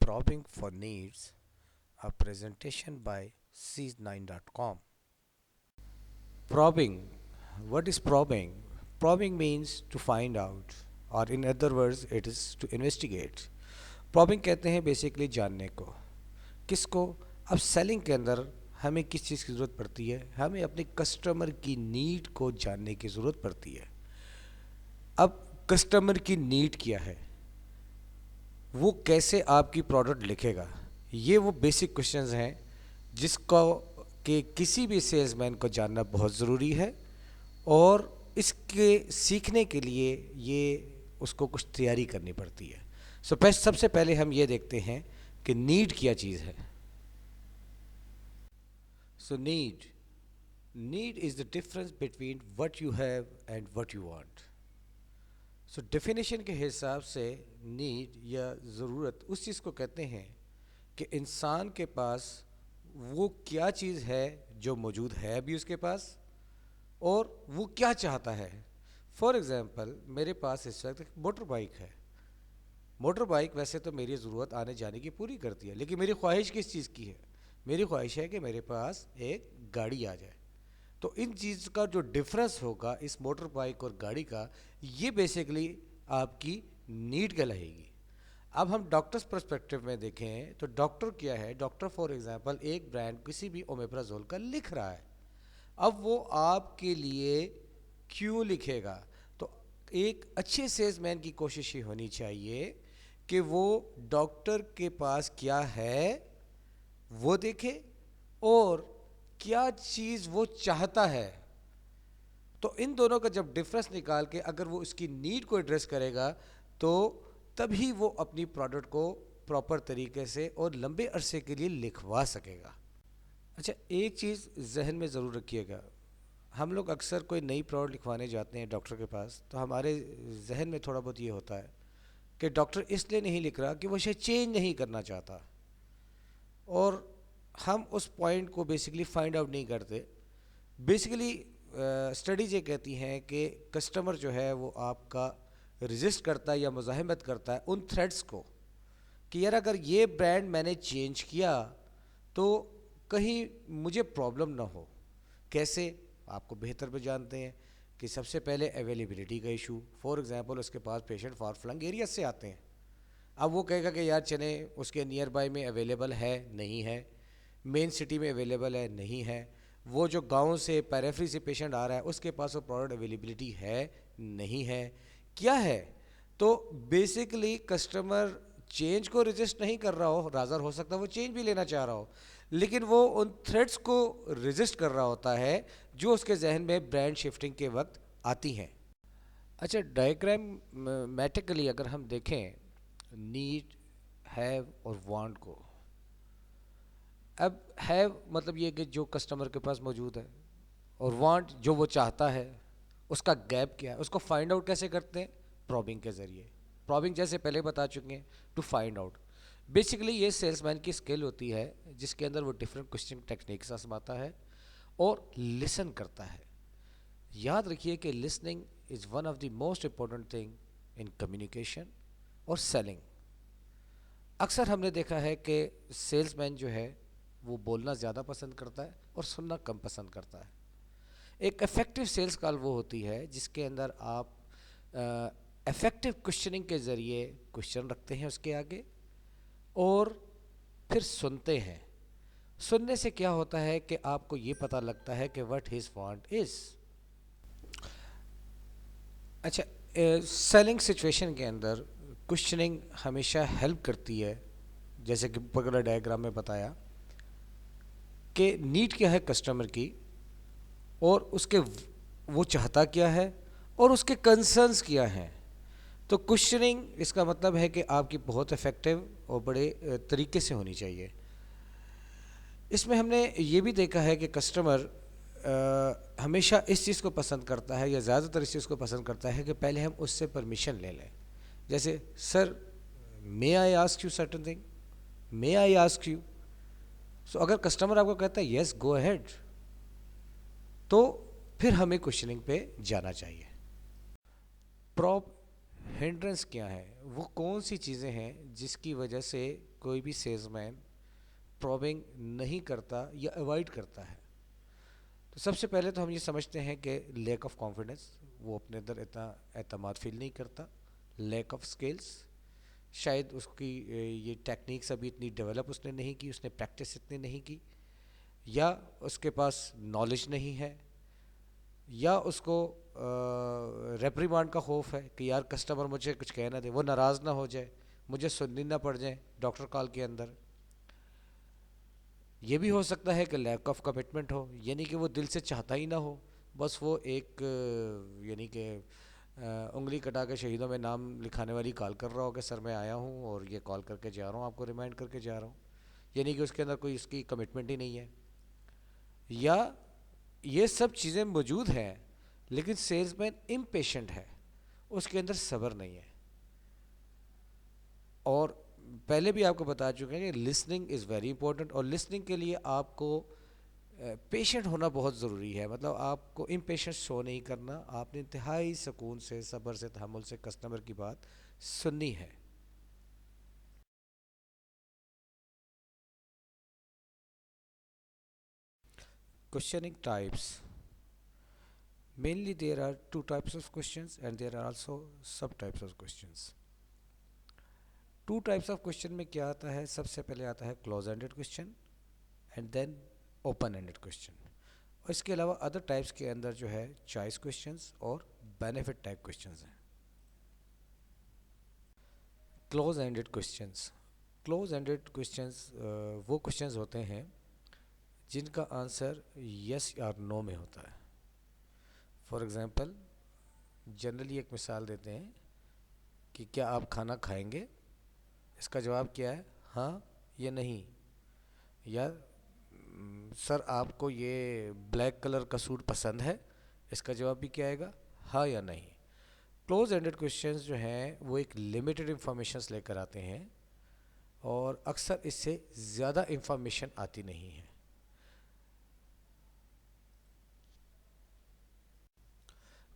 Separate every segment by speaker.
Speaker 1: Probing for Needs, a presentation by C9.com. Probing. What is probing? Probing means to find out, or in other words, it is to investigate. Probing कहते हैं basically जानने को. किसको? अब selling के अंदर हमें किस चीज़ की ज़रूरत पड़ती है? हमें अपने कस्टमर की नीड को जानने की ज़रूरत पड़ती है. अब कस्टमर की नीड क्या है, वो कैसे आपकी प्रोडक्ट लिखेगा, ये वो बेसिक क्वेश्चंस हैं जिसको कि किसी भी सेल्समैन को जानना बहुत ज़रूरी है. और इसके सीखने के लिए ये उसको कुछ तैयारी करनी पड़ती है. सबसे पहले हम ये देखते हैं कि नीड क्या चीज़ है. Need is the difference between what you have and what you want. Definition के हिसाब से नीड या ज़रूरत उस चीज़ को कहते हैं कि इंसान के पास वो क्या चीज़ है जो मौजूद है अभी उसके पास, और वो क्या चाहता है. फॉर एग्ज़ाम्पल, मेरे पास इस वक्त एक मोटर बाइक है. मोटर बाइक वैसे तो मेरी ज़रूरत आने जाने की पूरी करती है, लेकिन मेरी ख्वाहिश किस चीज़ की है? मेरी ख्वाहिश है कि मेरे पास एक गाड़ी आ जाए. तो इन चीज़ का जो डिफरेंस होगा इस मोटर बाइक और गाड़ी का, ये बेसिकली आपकी नीड कहलाएगी. अब हम डॉक्टर्स पर्सपेक्टिव में देखें तो डॉक्टर क्या है? डॉक्टर फॉर एग्जांपल एक ब्रांड किसी भी ओमेप्राजोल का लिख रहा है. अब वो आपके लिए क्यों लिखेगा? तो एक अच्छे सेल्समैन की कोशिश ही होनी चाहिए कि वो डॉक्टर के पास क्या है वो देखे और क्या चीज़ वो चाहता है. तो इन दोनों का जब डिफरेंस निकाल के अगर वो उसकी नीड को एड्रेस करेगा तो तभी वो अपनी प्रोडक्ट को प्रॉपर तरीके से और लंबे अरसे के लिए लिखवा सकेगा. अच्छा, एक चीज़ जहन में ज़रूर रखिएगा. हम लोग अक्सर कोई नई प्रोडक्ट लिखवाने जाते हैं डॉक्टर के पास, तो हमारे जहन में थोड़ा बहुत ये होता है कि डॉक्टर इसलिए नहीं लिख रहा कि वो इसे चेंज नहीं करना चाहता, और हम उस पॉइंट को बेसिकली फाइंड आउट नहीं करते. बेसिकली स्टडीज़ ये कहती हैं कि कस्टमर जो है वो आपका रजिस्ट करता है या मुज़ाहमत करता है उन थ्रेड्स को कि यार अगर ये ब्रांड मैंने चेंज किया तो कहीं मुझे प्रॉब्लम ना हो. कैसे? आपको बेहतर भी जानते हैं कि सबसे पहले अवेलेबिलिटी का इशू. फॉर एग्जांपल, उसके पास पेशेंट फार फ्लंग एरिया से आते हैं. अब वो कहेगा कि यार चने उसके नियर बाय में अवेलेबल है, नहीं है. मेन सिटी में अवेलेबल है, नहीं है. वो जो गांव से पेरिफेरी से पेशेंट आ रहा है उसके पास वो प्रोडक्ट अवेलेबिलिटी है, नहीं है. क्या है? तो बेसिकली कस्टमर चेंज को रजिस्ट नहीं कर रहा हो, राज़र हो सकता है वो चेंज भी लेना चाह रहा हो, लेकिन वो उन थ्रेड्स को रजिस्ट कर रहा होता है जो उसके जहन में ब्रांड शिफ्टिंग के वक्त आती हैं. अच्छा, डायग्रामेटिकली अगर हम देखें नीड, हैव और वांट को. अब हैव मतलब ये कि जो कस्टमर के पास मौजूद है, और वांट जो वो चाहता है, उसका गैप क्या है, उसको फाइंड आउट कैसे करते हैं? प्रॉबिंग के ज़रिए. प्रॉबिंग जैसे पहले बता चुके हैं, टू फाइंड आउट. बेसिकली ये सेल्समैन की स्किल होती है जिसके अंदर वो डिफरेंट क्वेश्चन टेक्निक्स आजमाता है और लिसन करता है. याद रखिए कि listening is one of the most important thing in communication और सेलिंग. अक्सर हमने देखा है कि सेल्समैन जो है वो बोलना ज़्यादा पसंद करता है और सुनना कम पसंद करता है. एक इफ़ेक्टिव सेल्स कॉल वो होती है जिसके अंदर आप इफ़ेक्टिव क्वेश्चनिंग के ज़रिए क्वेश्चन रखते हैं उसके आगे और फिर सुनते हैं. सुनने से क्या होता है कि आपको ये पता लगता है कि व्हाट हिज वांट इज़. अच्छा, सेलिंग सिचुएशन के अंदर क्वेश्चनिंग हमेशा हेल्प करती है. जैसे कि पगला डायग्राम में बताया कि नीड क्या है कस्टमर की, और उसके वो चाहता क्या है, और उसके कंसर्न्स क्या हैं. तो क्वेश्चनिंग इसका मतलब है कि आपकी बहुत इफ़ेक्टिव और बड़े तरीके से होनी चाहिए. इसमें हमने ये भी देखा है कि कस्टमर हमेशा इस चीज़ को पसंद करता है या ज़्यादातर इस चीज़ को पसंद करता है कि पहले हम उससे परमिशन ले लें. जैसे, sir may I ask you certain thing, may I ask you. So अगर कस्टमर आपको कहता है यस गो अहेड, तो फिर हमें क्वेश्चनिंग पे जाना चाहिए. प्रॉब ہنڈرنس کیا ہے، وہ کون سی چیزیں ہیں جس کی وجہ سے کوئی بھی سیلز مین پروبنگ نہیں کرتا یا اوائڈ کرتا ہے. تو سب سے پہلے تو ہم یہ سمجھتے ہیں کہ لیک آف کانفیڈنس، وہ اپنے اندر اتنا اعتماد فیل نہیں کرتا. لیک آف اسکلس، شاید اس کی یہ ٹیکنیکس ابھی اتنی ڈیولپ اس نے نہیں کی، اس نے پریکٹس اتنی نہیں کی، یا اس کے پاس نالج نہیں ہے، یا اس کو ریپریمانڈ کا خوف ہے کہ یار کسٹمر مجھے کچھ کہہ نہ دے، وہ ناراض نہ ہو جائے، مجھے سننی نہ پڑ جائے ڈاکٹر کال کے اندر. یہ بھی ہو سکتا ہے کہ لیک آف کمٹمنٹ ہو، یعنی کہ وہ دل سے چاہتا ہی نہ ہو، بس وہ ایک یعنی کہ انگلی کٹا کے شہیدوں میں نام لکھانے والی کال کر رہا ہو کہ سر میں آیا ہوں اور یہ کال کر کے جا رہا ہوں، آپ کو ریمائنڈ کر کے جا رہا ہوں، یعنی کہ اس کے اندر کوئی اس کی کمٹمنٹ ہی نہیں ہے. یا یہ سب چیزیں موجود ہیں لیکن سیلز مین امپیشنٹ ہے، اس کے اندر صبر نہیں ہے. اور پہلے بھی آپ کو بتا چکے ہیں کہ لسننگ از ویری امپورٹنٹ، اور لسننگ کے لیے آپ کو پیشنٹ ہونا بہت ضروری ہے. مطلب آپ کو امپیشنٹ شو نہیں کرنا، آپ نے انتہائی سکون سے، صبر سے، تحمل سے کسٹمر کی بات سننی ہے. Questioning types. Mainly there are two types of questions and there are also subtypes of questions. Two types of question میں کیا آتا ہے؟ سب سے پہلے آتا ہے close ended question and then open ended question. اور اس کے علاوہ ادر ٹائپس کے اندر جو ہے چوائس کوشچنس اور بینیفٹ ٹائپ کوشچنز ہیں. Close ended questions. Close ended questions وہ کوشچنز ہوتے ہیں جن کا آنسر یس اور نو میں ہوتا ہے. فار ایگزامپل جنرلی ایک مثال دیتے ہیں کہ کیا آپ کھانا کھائیں گے؟ اس کا جواب کیا ہے؟ ہاں یا نہیں. یا سر آپ کو یہ بلیک کلر کا سوٹ پسند ہے؟ اس کا جواب بھی کیا آئے گا؟ ہاں یا نہیں. کلوز اینڈڈ کوشچنز جو ہیں وہ ایک لمیٹڈ انفارمیشنز لے کر آتے ہیں اور اکثر اس سے زیادہ انفارمیشن آتی نہیں ہے.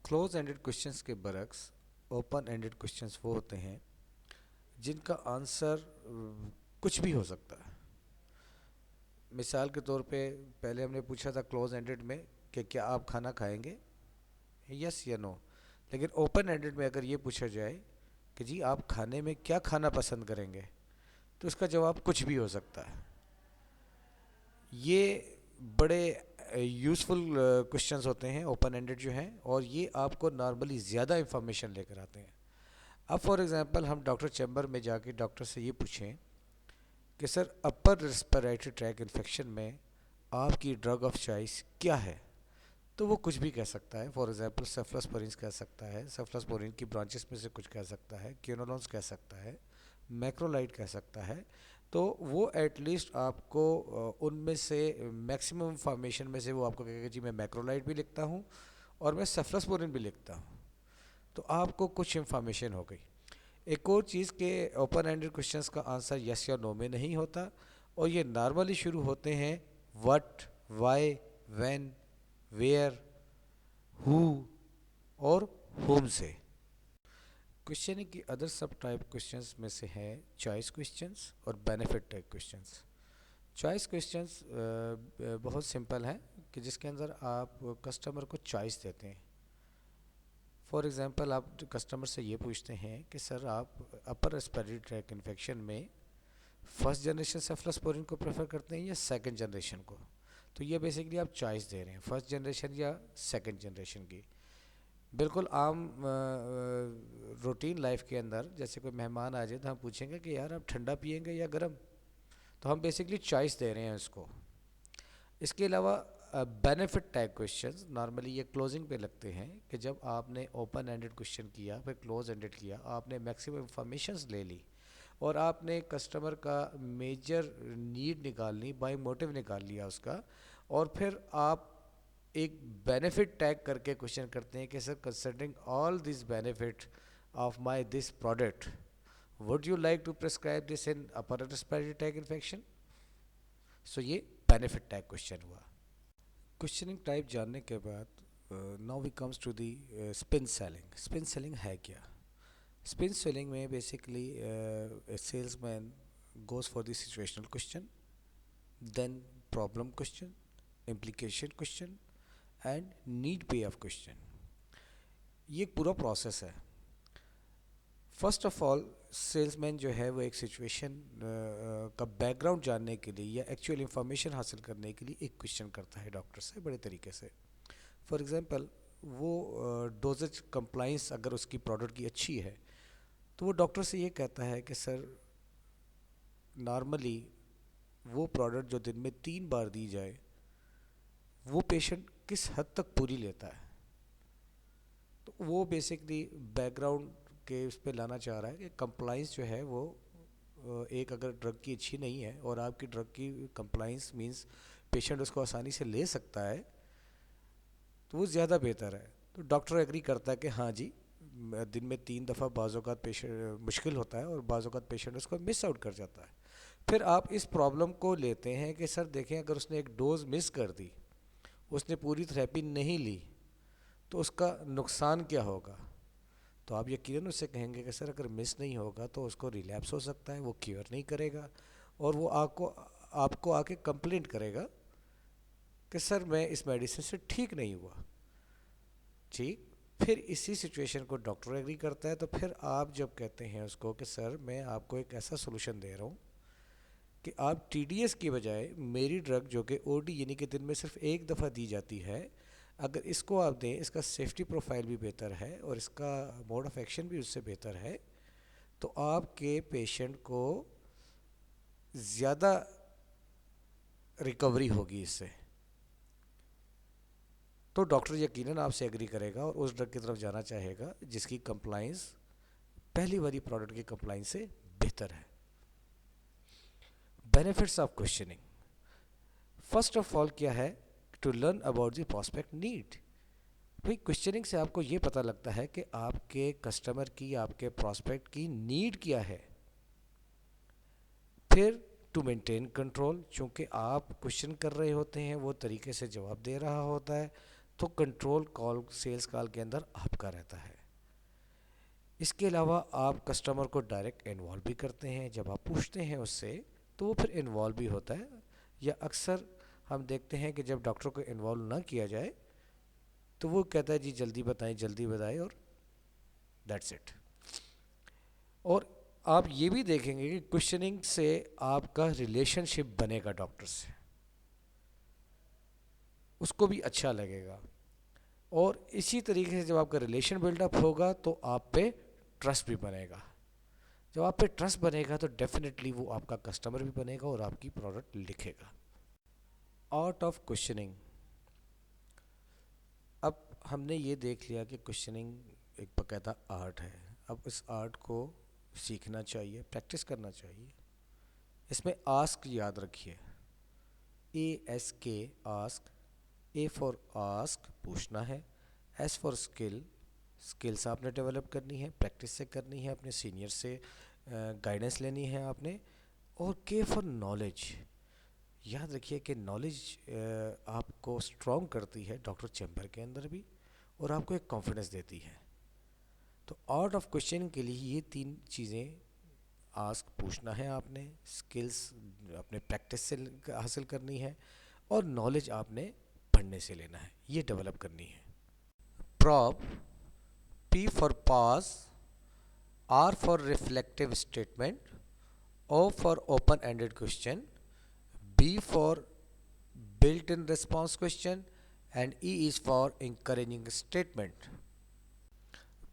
Speaker 1: کلوز اینڈڈ کوشچنس کے برعکس اوپن اینڈڈ کوشچنس وہ ہوتے ہیں جن کا آنسر کچھ بھی ہو سکتا ہے. مثال کے طور پہ پہلے ہم نے پوچھا تھا کلوز اینڈڈ میں کہ کیا آپ کھانا کھائیں گے؟ یس یا نو. لیکن اوپن اینڈڈ میں اگر یہ پوچھا جائے کہ جی آپ کھانے میں کیا کھانا پسند کریں گے، تو اس کا جواب کچھ بھی ہو سکتا ہے. یہ بڑے یوزفل کوشچنز ہوتے ہیں اوپن اینڈڈ جو ہیں، اور یہ آپ کو نارملی زیادہ انفارمیشن لے کر آتے ہیں. اب فار ایگزامپل ہم ڈاکٹر چیمبر میں جا کے ڈاکٹر سے یہ پوچھیں کہ سر اپر ریسپیریٹری ٹریک انفیکشن میں آپ کی ڈرگ آف چوائس کیا ہے، تو وہ کچھ بھی کہہ سکتا ہے. فار ایگزامپل سیفلاسپورینس کہہ سکتا ہے، سیفلاسپورین کی برانچز میں سے کچھ کہہ سکتا ہے، کینولونس کہہ سکتا ہے، میکرولائٹ کہہ سکتا ہے. تو وہ ایٹ لیسٹ آپ کو ان میں سے میکسیمم انفارمیشن میں سے وہ آپ کو کہے گا جی میں میکرولائٹ بھی لکھتا ہوں اور میں سیفلاسپورین بھی لکھتا ہوں. تو آپ کو کچھ انفارمیشن ہو گئی. ایک اور چیز کہ اوپن اینڈڈ کوشچنس کا آنسر یس یا نو میں نہیں ہوتا، اور یہ نارملی شروع ہوتے ہیں وٹ، وائی، وین، ویئر، ہو اور ہوم سے. کوشچننگ کی ادر سب ٹائپ کوشچنس میں سے ہے چوائس کوشچنس اور benefit type questions. Choice questions بہت سمپل ہیں کہ جس کے اندر آپ کسٹمر کو چوائس دیتے ہیں. فار ایگزامپل آپ کسٹمر سے یہ پوچھتے ہیں کہ سر آپ اپر ریسپیریٹری ٹریک انفیکشن میں فرسٹ جنریشن سیفلاسپورین کو پریفر کرتے ہیں یا سیکنڈ جنریشن کو. تو یہ بیسیکلی آپ چوائس دے رہے ہیں فرسٹ جنریشن یا سیکنڈ جنریشن کی. بالکل عام روٹین لائف کے اندر جیسے کوئی مہمان آ جائے تو ہم پوچھیں گے کہ یار آپ ٹھنڈا پئیں گے یا گرم، تو ہم بیسیکلی چوائس دے رہے ہیں اس کو. اس کے علاوہ بینیفٹ ٹائپ کوشچنز نارملی یہ کلوزنگ پہ لگتے ہیں کہ جب آپ نے اوپن اینڈڈ کوشچن کیا پھر کلوز اینڈڈ کیا، آپ نے میکسیمم انفارمیشنز لے لی اور آپ نے کسٹمر کا میجر نیڈ نکال لی، بائی موٹیو نکال لیا اس کا، اور پھر آپ ایک بینیفٹ ٹیگ کر کے کوشچن کرتے ہیں کہ sir considering all these benefit of my this product would you like to prescribe this in upper respiratory tract infection. So یہ بینیفٹ ٹیگ کوشچن ہوا. کوشچننگ ٹائپ جاننے کے بعد now we comes to the spin selling. Spin selling ہے کیا؟ Spin selling में basically a salesman goes for the situational question, then problem question, implication question and need payoff question. ये एक पूरा प्रोसेस है. फर्स्ट ऑफ ऑल सेल्समैन जो है वो एक सिचुएशन का बैकग्राउंड जानने के लिए या एक्चुअल इंफॉर्मेशन हासिल करने के लिए एक क्वेश्चन करता है डॉक्टर से बड़े तरीके से. फॉर एग्जांपल वो डोजेज कंप्लाइंस अगर उसकी प्रोडक्ट की अच्छी है तो वो डॉक्टर से ये कहता है कि सर नॉर्मली वो प्रोडक्ट जो दिन में 3 बार दी जाए वो पेशेंट किस हद तक पूरी लेता है. तो वो बेसिकली बैकग्राउंड के उस पर लाना चाह रहा है कि कंप्लाइंस जो है वो एक अगर ड्रग की अच्छी नहीं है और आपकी ड्रग की कंप्लाइंस मींस पेशेंट उसको आसानी से ले सकता है तो वो ज़्यादा बेहतर है. तो डॉक्टर एग्री करता है कि हाँ जी दिन में 3 दफ़ा बाज़-औक़ात पेशेंट मुश्किल होता है और बाज़-औक़ात पेशेंट उसको मिस आउट कर जाता है. फिर आप इस प्रॉब्लम को लेते हैं कि सर देखें अगर उसने एक डोज मिस कर दी, उसने पूरी थेरेपी नहीं ली तो उसका नुकसान क्या होगा. तो आप यकीनन उससे कहेंगे कि सर अगर मिस नहीं होगा तो उसको रिलैप्स हो सकता है, वो क्योर नहीं करेगा और वो आपको आके कंप्लेंट करेगा कि सर मैं इस मेडिसिन से ठीक नहीं हुआ. ठीक, फिर इसी सिचुएशन को डॉक्टर एग्री करता है. तो फिर आप जब कहते हैं उसको कि सर मैं आपको एक ऐसा सोल्यूशन दे रहा हूँ कि आप TDS की बजाय मेरी ड्रग जो कि OD यानी कि दिन में सिर्फ 1 दफ़ा दी जाती है, अगर इसको आप दें, इसका सेफ्टी प्रोफाइल भी बेहतर है और इसका मोड ऑफ एक्शन भी उससे बेहतर है, तो आपके पेशेंट को ज़्यादा रिकवरी होगी इससे. तो डॉक्टर यकीनन आपसे एग्री करेगा और उस ड्रग की तरफ जाना चाहेगा जिसकी कंप्लाइंस पहली वाली प्रोडक्ट की कंप्लाइंस से बेहतर है. Benefits of questioning. First of all क्या है, to learn about the prospect need. भाई क्वेश्चनिंग से आपको ये पता लगता है कि आपके कस्टमर की, आपके प्रॉस्पेक्ट की नीड क्या है. फिर टू मेंटेन कंट्रोल, चूँकि आप क्वेश्चन कर रहे होते हैं वो तरीके से जवाब दे रहा होता है तो कंट्रोल कॉल सेल्स कॉल के अंदर आपका रहता है. इसके अलावा आप कस्टमर को डायरेक्ट इन्वॉल्व भी करते हैं. जब आप पूछते हैं उससे तो वो फिर इन्वॉल्व भी होता है. या अक्सर हम देखते हैं कि जब डॉक्टर को इन्वॉल्व ना किया जाए तो वो कहता है जी जल्दी बताएं और दैट्स इट. और आप ये भी देखेंगे कि क्वेश्चनिंग से आपका रिलेशनशिप बनेगा डॉक्टर से, उसको भी अच्छा लगेगा. और इसी तरीके से जब आपका रिलेशन बिल्डअप होगा तो आप पे ट्रस्ट भी बनेगा. जब आप पे ट्रस्ट बनेगा तो डेफिनेटली वो आपका कस्टमर भी बनेगा और आपकी प्रोडक्ट लिखेगा. Art of questioning. अब हमने ये देख लिया कि क्वेश्चनिंग एक बाकायदा आर्ट है. अब इस आर्ट को सीखना चाहिए, प्रैक्टिस करना चाहिए. इसमें आस्क याद रखिए, ASK ask. A for ask पूछना है, S फॉर स्किल, स्किल्स आपने डेवलप करनी है, प्रैक्टिस से करनी है, अपने सीनियर से गाइडेंस लेनी है आपने. और K फॉर नॉलेज. याद रखिए कि नॉलेज आपको स्ट्रॉन्ग करती है डॉक्टर चैम्बर के अंदर भी और आपको एक कॉन्फिडेंस देती है. तो आर्ट ऑफ क्वेश्चन के लिए ये 3 चीज़ें, आस्क पूछना है आपने, स्किल्स अपने प्रैक्टिस से हासिल करनी है और नॉलेज आपने पढ़ने से लेना है, ये डेवलप करनी है. Prob. P for pause, R for reflective statement, O for open ended question, B for built-in response question and E is for encouraging statement.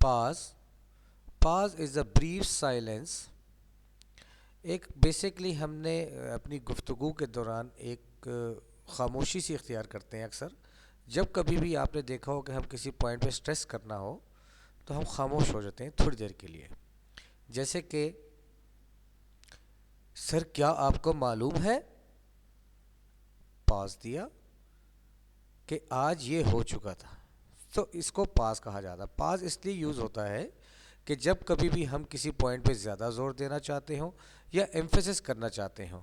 Speaker 1: Pause. Pause is a brief silence. एक basically हमने अपनी गुफ्तगू के दौरान एक खामोशी सी इख्तियार करते हैं अक्सर. जब कभी भी आपने देखा हो कि हम किसी पॉइंट पे स्ट्रेस करना हो तो हम खामोश हो जाते हैं थोड़ी देर के लिए. जैसे कि सर क्या आपको मालूम है, पास दिया कि आज ये हो चुका था. तो इसको पास कहा जाता है. पास इसलिए यूज़ होता है कि जब कभी भी हम किसी पॉइंट पे ज़्यादा ज़ोर देना चाहते हों या एम्फेसिस करना चाहते हों,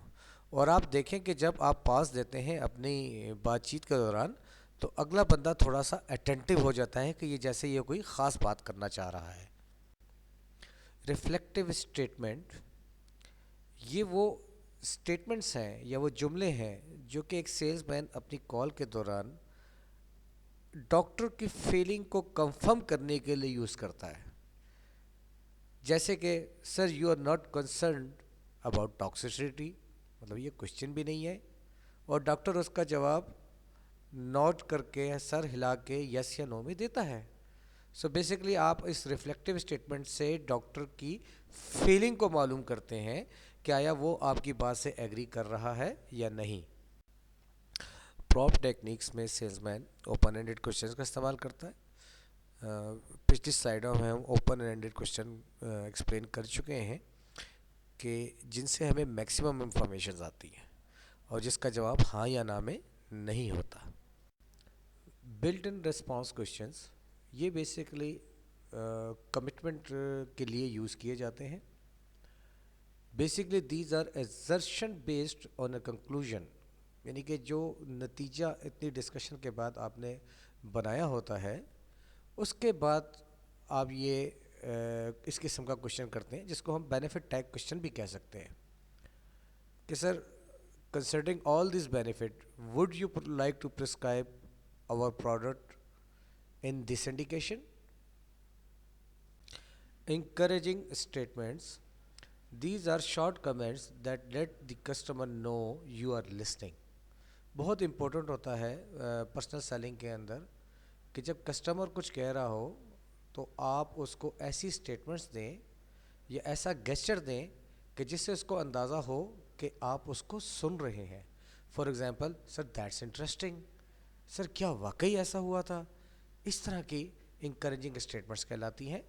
Speaker 1: और आप देखें कि जब आप पास देते हैं अपनी बातचीत के दौरान तो अगला बंदा थोड़ा सा अटेंटिव हो जाता है कि ये जैसे ये कोई ख़ास बात करना चाह रहा है. रिफ्लेक्टिव स्टेटमेंट ये वो स्टेटमेंट्स हैं या वो जुमले हैं जो कि एक सेल्समैन अपनी कॉल के दौरान डॉक्टर की फीलिंग को कंफर्म करने के लिए यूज़ करता है। जैसे कि sir you are not concerned about toxicity, मतलब ये क्वेश्चन भी नहीं है और डॉक्टर उसका जवाब नोट करके सर हिला के यस या नो में देता है। सो बेसिकली आप इस रिफ्लेक्टिव स्टेटमेंट से डॉक्टर की फीलिंग को मालूम करते हैं कि आया वो आपकी बात से एग्री कर रहा है या नहीं। प्रॉप टेक्निक्स में सेल्समैन ओपन एंडेड क्वेश्चंस का इस्तेमाल करता है। पिछली स्लाइडों में हम ओपन एंडेड क्वेश्चन एक्सप्लेन कर चुके हैं कि जिनसे हमें मैक्सिमम इंफॉर्मेशन आती है और जिसका जवाब हाँ या ना में नहीं होता। बिल्ट इन रिस्पॉन्स क्वेश्चंस ये बेसिकली कमिटमेंट के लिए यूज़ किए जाते हैं। Basically these are assertion based on a conclusion, यानी कि जो नतीजा इतनी डिस्कशन के बाद आपने बनाया होता है उसके बाद आप ये इस किस्म का क्वेश्चन करते हैं जिसको हम बेनिफिट टैग क्वेश्चन भी कह सकते हैं कि sir considering all this benefit would you like to prescribe our product in this indication. Encouraging statements, these are short comments that let the customer know you are listening. बहुत important होता है personal selling के अंदर कि जब customer कुछ कह रहा हो तो आप उसको ऐसी स्टेटमेंट्स दें या ऐसा गेस्चर दें कि जिससे उसको अंदाज़ा हो कि आप उसको सुन रहे हैं। For example, sir that's interesting, sir क्या वाकई ऐसा हुआ था। इस तरह की इंकरेजिंग स्टेटमेंट्स कहलाती हैं